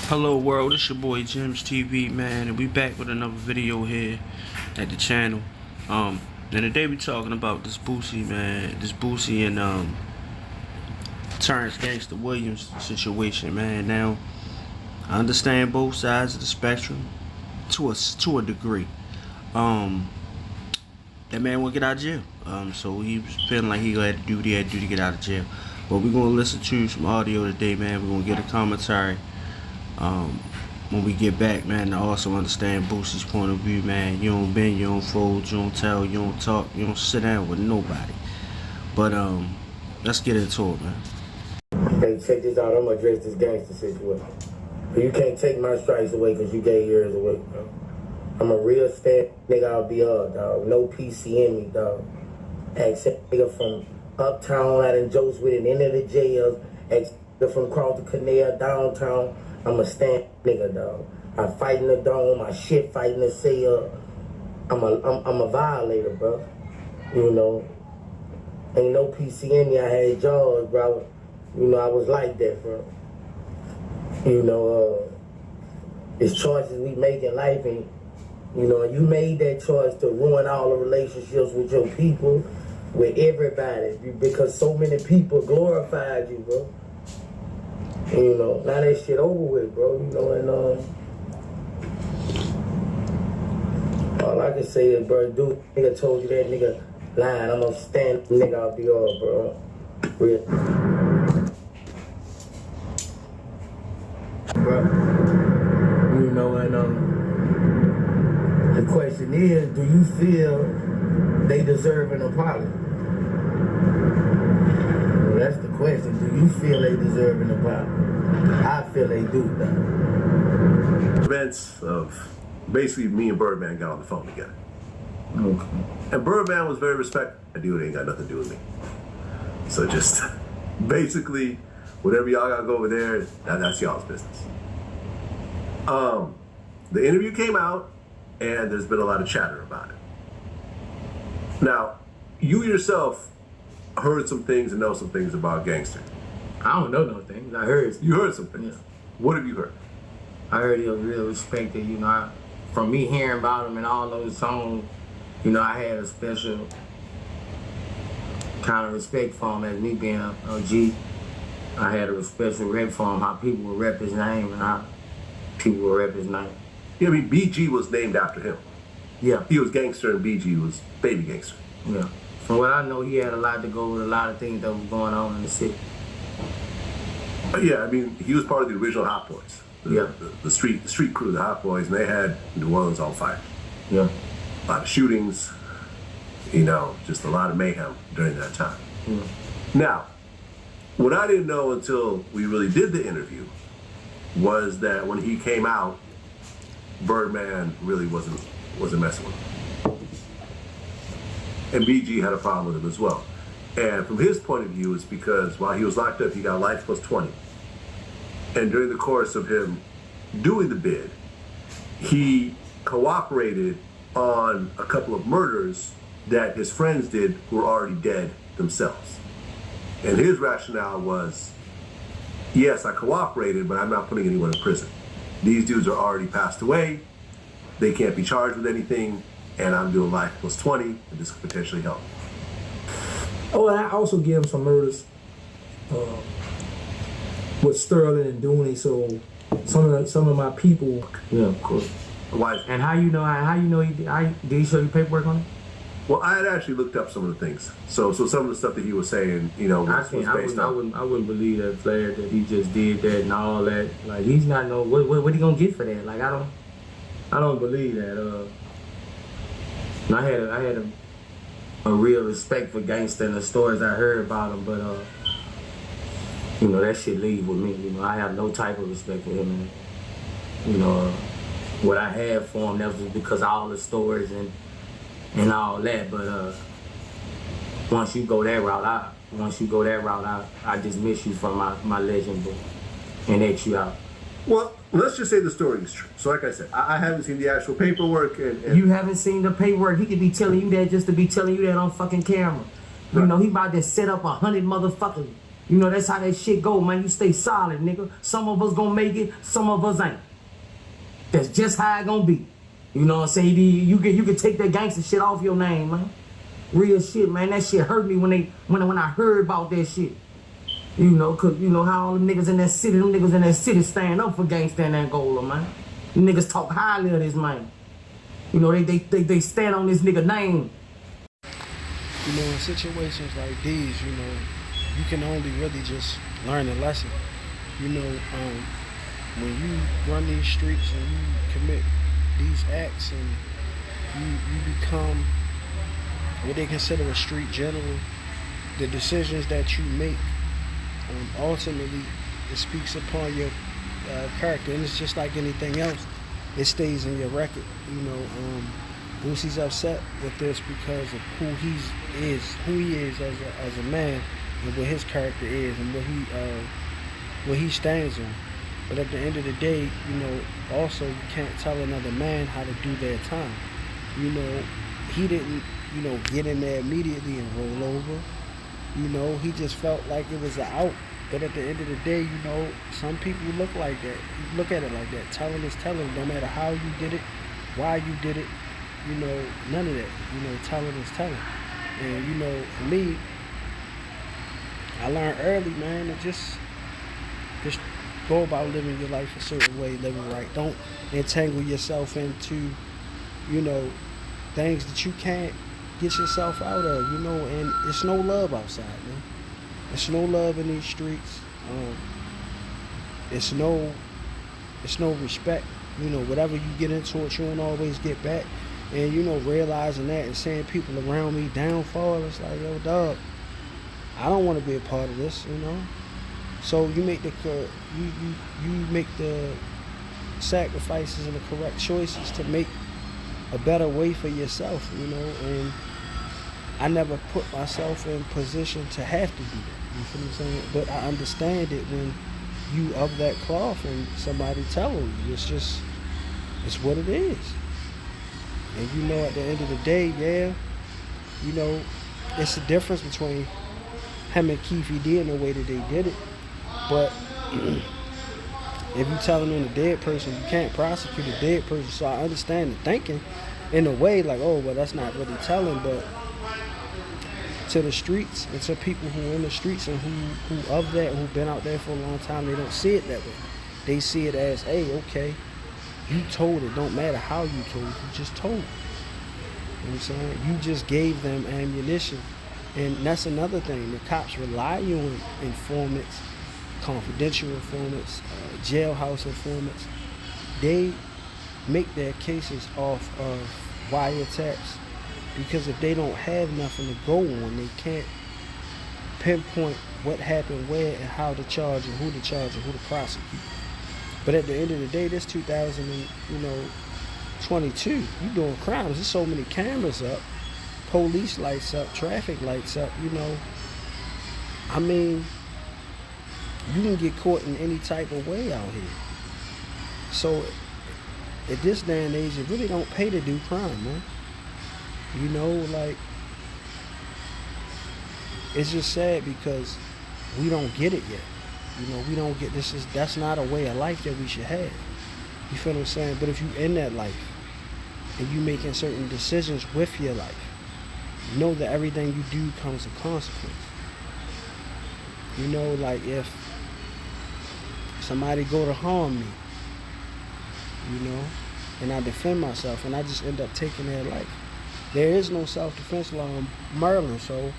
Hello world, it's your boy Jim's TV, man, and we back with another video here at the channel. And today we talking about this Boosie, man, this Boosie and Terrance Gangsta Williams situation, man. Now, I understand both sides of the spectrum to a degree. That man won't get out of jail. So he was feeling like he had to do what he had to do to get out of jail. But we're gonna listen to some audio today, man. We're gonna get a commentary. When we get back, man, to also understand Boosie's point of view, man. You don't bend, you don't fold, you don't tell, you don't talk, you don't sit down with nobody. But let's get into it, man. Hey, check this out. I'm gonna address this gangster situation. You can't take my stripes away because you gave yours away, bro. I'm a real stand nigga. I'll be dog. No PC in me, dog. Except nigga from uptown out in Joseph with an end of the jails. Except from across the canal downtown. I'm a stand nigga, dog. I fight in the dome, I shit fight in the cell. I'm a violator, bro. You know, ain't no PC in me. I had jaws, bro. You know, I was like that, bro. You know, it's choices we make in life, and you know, you made that choice to ruin all the relationships with your people, with everybody, because so many people glorified you, bro. You know, now that shit over with, bro. You know, and all I can say is, bro, dude, nigga told you that nigga lying. I'm gonna stand nigga out the yard, bro. Real. Bro. You know, and the question is, do you feel they deserve an apology? Well, that's the question. Do you feel they deserve an apology? I feel they do, though. Events of basically me and Birdman got on the phone together. Okay. And Birdman was very respectful. That dude ain't got nothing to do with me. So just basically, whatever y'all gotta go over there, that's y'all's business. The interview came out, and there's been a lot of chatter about it. Now, you yourself heard some things and know some things about Gangster. I don't know no things. I heard. You heard some things. Yeah. What have you heard? I heard he was real respected, you know. From me hearing about him and all those songs, you know, I had a special kind of respect for him as me being a G. I had a special rep for him, how people would rep his name and how people would rep his name. Yeah, I mean, BG was named after him. Yeah. He was Gangster and BG was Baby Gangster. Yeah. From what I know, he had a lot to go with a lot of things that was going on in the city. Yeah, I mean, he was part of the original Hot Boys. The street crew, the Hot Boys, and they had New Orleans on fire. Yeah. A lot of shootings, you know, just a lot of mayhem during that time. Yeah. Now, what I didn't know until we really did the interview was that when he came out, Birdman really wasn't messing with him. And BG had a problem with him as well. And from his point of view, it's because while he was locked up, he got life plus 20. And during the course of him doing the bid, he cooperated on a couple of murders that his friends did who were already dead themselves. And his rationale was, yes, I cooperated, but I'm not putting anyone in prison. These dudes are already passed away. They can't be charged with anything, and I'm doing life plus 20, and this could potentially help. Oh, and I also give him some murders with Sterling and Dooney, so some of my people. Yeah, of course. Why? And how you know he did he show you paperwork on it? Well, I had actually looked up some of the things. So some of the stuff that he was saying, you know, was based on. I wouldn't believe that Vlad that he just did that and all that. Like, he's not no what he gonna get for that? Like, I don't believe that. I had a real respect for Gangsta and the stories I heard about him, but you know, that shit leave with me. You know, I have no type of respect for him. And, you know, what I had for him, that was because of all the stories and all that. But once you go that route, I dismiss you from my legend book and X you out. Well, let's just say the story is true. So like I said, I haven't seen the actual paperwork. And you haven't seen the paperwork. He could be telling you that just to be telling you that on fucking camera. You Right. know, he about to set up 100 motherfuckers You know, that's how that shit go, man. You stay solid, nigga. Some of us gonna make it, some of us ain't. That's just how it gonna be. You know what I'm saying? You can take that gangster shit off your name, man. Real shit, man. That shit hurt me when I heard about that shit. You know, cause you know how all the niggas in that city, them niggas in that city stand up for gangsta in Angola, man. Them niggas talk highly of this man. You know, they stand on this nigga name. You know, in situations like these, you know, you can only really just learn a lesson. You know, when you run these streets and you commit these acts and you become what they consider a street general, the decisions that you make, ultimately, it speaks upon your character. And it's just like anything else, it stays in your record. You know, Boosie's upset with this because of who he is as a man, and what his character is, and what he stands on. But at the end of the day, you know, also you can't tell another man how to do their time. You know, he didn't, you know, get in there immediately and roll over. You know, he just felt like it was an out. But at the end of the day, you know, some people look like that. You look at it like that. Telling is telling. No matter how you did it, why you did it, you know, none of that. You know, telling is telling. And, you know, for me, I learned early, man, to just go about living your life a certain way, living right. Don't entangle yourself into, you know, things that you can't get yourself out of, you know. And it's no love outside, man. It's no love in these streets. It's no respect. You know, whatever you get into it, you don't always get back. And, you know, realizing that and seeing people around me downfall, it's like, yo, dog, I don't want to be a part of this, you know. So you make the sacrifices and the correct choices to make a better way for yourself, you know. And I never put myself in position to have to do that. You feel what I'm saying? But I understand it when you of that cloth and somebody telling you. It's what it is. And you know, at the end of the day, yeah, you know, it's the difference between him and Keefe D in the way that they did it. But if you telling on a dead person, you can't prosecute a dead person. So I understand the thinking in a way, like, oh, well, that's not really telling. But to the streets and to people who are in the streets and who of that, who've been out there for a long time, they don't see it that way. They see it as, hey, okay, you told it. Don't matter how you told it. You just told it. You know what I'm saying? You just gave them ammunition. And that's another thing. The cops rely on informants, confidential informants, jailhouse informants. They make their cases off of wiretaps, because if they don't have nothing to go on, they can't pinpoint what happened where and how to charge and who to charge and who to prosecute. But at the end of the day, this 2022, you doing crimes. There's so many cameras up, police lights up, traffic lights up, you know. I mean, you can get caught in any type of way out here. So at this day and age, it really don't pay to do crime, man. You know, like, it's just sad because we don't get it yet. You know, we don't get that's not a way of life that we should have. You feel what I'm saying? But if you in that life and you making certain decisions with your life, you know that everything you do comes with consequence. You know, like if somebody go to harm me, you know, and I defend myself and I just end up taking their life. There is no self-defense law in Maryland, so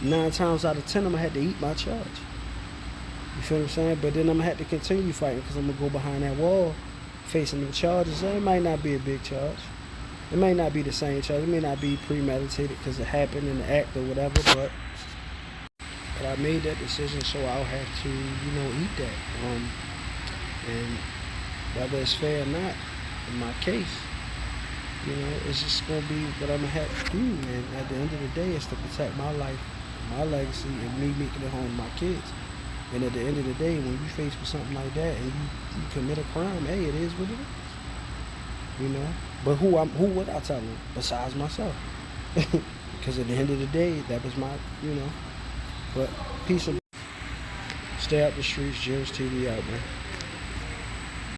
9 times out of 10 I'm gonna have to eat my charge. You feel what I'm saying? But then I'm gonna have to continue fighting because I'm gonna go behind that wall facing the charges. It might not be a big charge. It may not be the same charge. It may not be premeditated because it happened in the act or whatever, but I made that decision, so I'll have to, you know, eat that. And whether it's fair or not, in my case, you know, it's just gonna be what I'm gonna have to do. And at the end of the day, it's to protect my life, my legacy, and me making it home to my kids. And at the end of the day, when you face with something like that and you commit a crime, hey, it is what it is. You know? But who would I tell them besides myself? Because at the end of the day, that was my, you know. But peace and Stay out the streets. Jim's TV out, man.